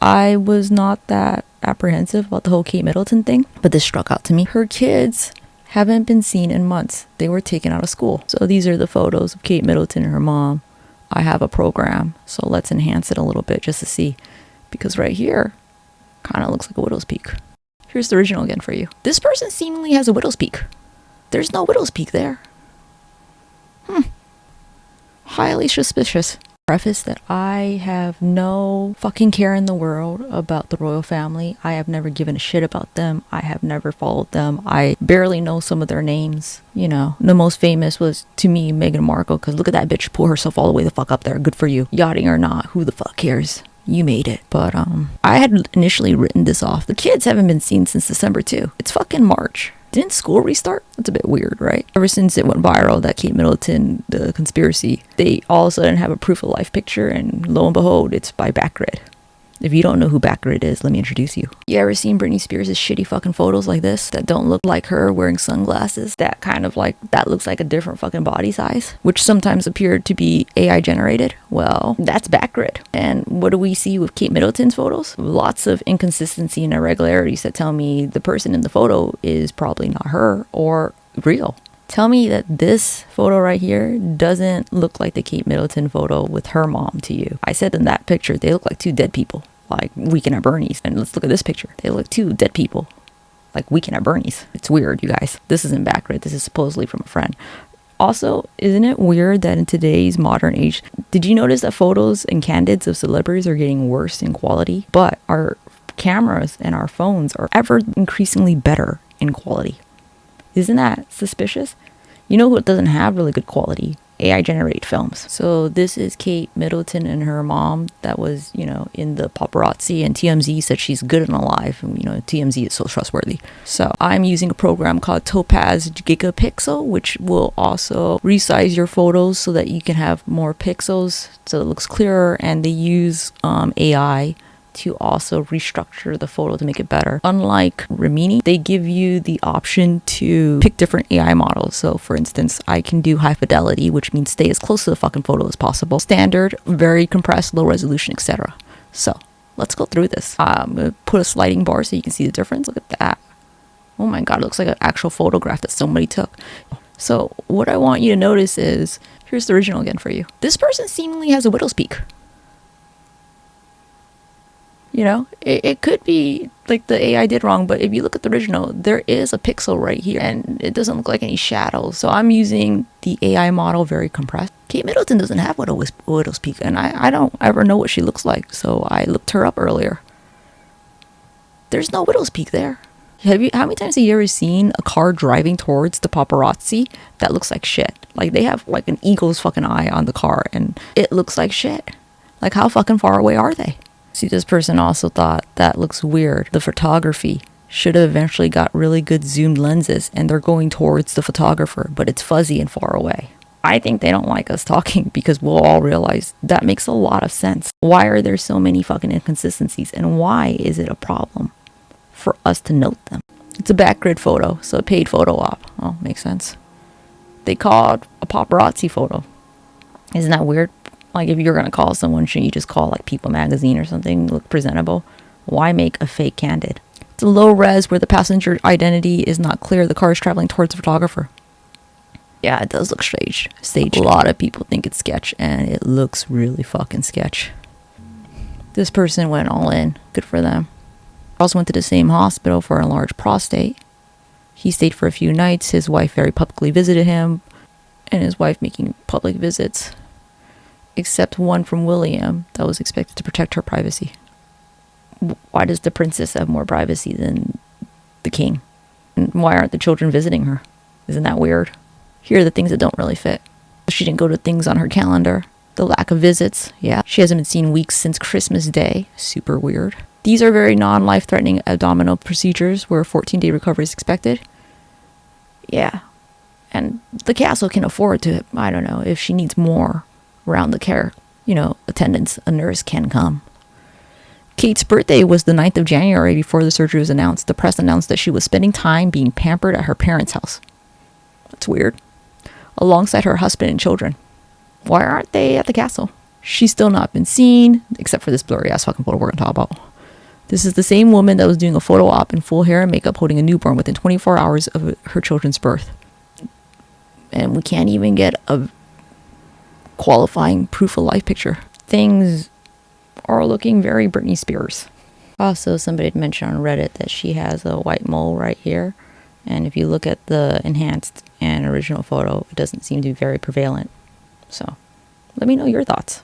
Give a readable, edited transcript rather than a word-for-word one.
I was not that apprehensive about the whole Kate Middleton thing, but this struck out to me. Her kids haven't been seen in months. They were taken out of school. So these are the photos of Kate Middleton and her mom. I have a program, so let's enhance it a little bit just to see. Because right here, kind of looks like a widow's peak. Here's the original again for you. This person seemingly has a widow's peak. There's no widow's peak there. Highly suspicious. Preface that I have no fucking care in the world about the royal family. I have never given a shit about them. I have never followed them. I barely know some of their names. You know, the most famous was, to me, Meghan Markle, because look at that bitch pull herself all the way the fuck up there. Good for you. Yachting or not, who the fuck cares? You made it. But I had initially written this off. The kids haven't been seen since December too. It's fucking March. Didn't school restart? That's a bit weird, right? Ever since it went viral, that Kate Middleton, the conspiracy, they all of a sudden have a proof of life picture, and lo and behold, it's by Backgrid. If you don't know who Backgrid is, let me introduce you. You ever seen Britney Spears' shitty fucking photos like this that don't look like her wearing sunglasses? That kind of like, that looks like a different fucking body size, which sometimes appeared to be AI generated. Well, that's Backgrid. And what do we see with Kate Middleton's photos? Lots of inconsistency and irregularities that tell me the person in the photo is probably not her or real. Tell me that this photo right here doesn't look like the Kate Middleton photo with her mom to you. I said in that picture, they look like two dead people, like Weekend at Bernie's. And let's look at this picture. They look like two dead people, like Weekend at Bernie's. It's weird, you guys. This isn't Backgrid. This is supposedly from a friend. Also, isn't it weird that in today's modern age, did you notice that photos and candids of celebrities are getting worse in quality? But our cameras and our phones are ever increasingly better in quality. Isn't that suspicious? You know who doesn't have really good quality? AI generated films. So this is Kate Middleton and her mom that was, you know, in the paparazzi, and TMZ said she's good and alive. And, you know, TMZ is so trustworthy. So I'm using a program called Topaz Gigapixel, which will also resize your photos so that you can have more pixels so it looks clearer. And they use AI to also restructure the photo to make it better. Unlike Rimini, they give you the option to pick different AI models. So for instance, I can do high fidelity, which means stay as close to the fucking photo as possible. Standard, very compressed, low resolution, etc. So let's go through this. I'm gonna put a sliding bar so you can see the difference. Look at that. Oh my God, it looks like an actual photograph that somebody took. So what I want you to notice is, here's the original again for you. This person seemingly has a widow's peak. You know, it could be like the AI did wrong, but if you look at the original, there is a pixel right here and it doesn't look like any shadows. So I'm using the AI model very compressed. Kate Middleton doesn't have widow's peak, and I don't ever know what she looks like. So I looked her up earlier. There's no widow's peak there. How many times have you ever seen a car driving towards the paparazzi that looks like shit? Like they have like an eagle's fucking eye on the car and it looks like shit. Like how fucking far away are they? See, this person also thought that looks weird. The photography should have eventually got really good zoomed lenses and they're going towards the photographer, but it's fuzzy and far away. I think they don't like us talking because we'll all realize that makes a lot of sense. Why are there so many fucking inconsistencies and why is it a problem for us to note them? It's a Backgrid photo, so a paid photo op. Oh, makes sense. They call it a paparazzi photo. Isn't that weird? Like if you're going to call someone, shouldn't you just call like People Magazine or something, look presentable? Why make a fake candid? It's a low res where the passenger identity is not clear. The car is traveling towards the photographer. Yeah, it does look staged. A lot of people think it's sketch and it looks really fucking sketch. This person went all in. Good for them. Also went to the same hospital for a large prostate. He stayed for a few nights. His wife very publicly visited him and his wife making public visits. Except one from William that was expected to protect her privacy. Why does the princess have more privacy than the king? And why aren't the children visiting her? Isn't that weird? Here are the things that don't really fit. She didn't go to things on her calendar. The lack of visits. Yeah. She hasn't been seen weeks since Christmas Day. Super weird. These are very non-life-threatening abdominal procedures where a 14-day recovery is expected. Yeah. And the castle can afford to, I don't know, if she needs more around the care, attendance, a nurse can come. Kate's birthday was the 9th of January before the surgery was announced. The press announced that she was spending time being pampered at her parents' house. That's weird. Alongside her husband and children. Why aren't they at the castle? She's still not been seen, except for this blurry ass fucking photo we're gonna talk about. This is the same woman that was doing a photo op in full hair and makeup holding a newborn within 24 hours of her children's birth. And we can't even get a qualifying proof of life picture. Things are looking very Britney Spears. Also, somebody had mentioned on Reddit that she has a white mole right here. And if you look at the enhanced and original photo, it doesn't seem to be very prevalent. So, let me know your thoughts.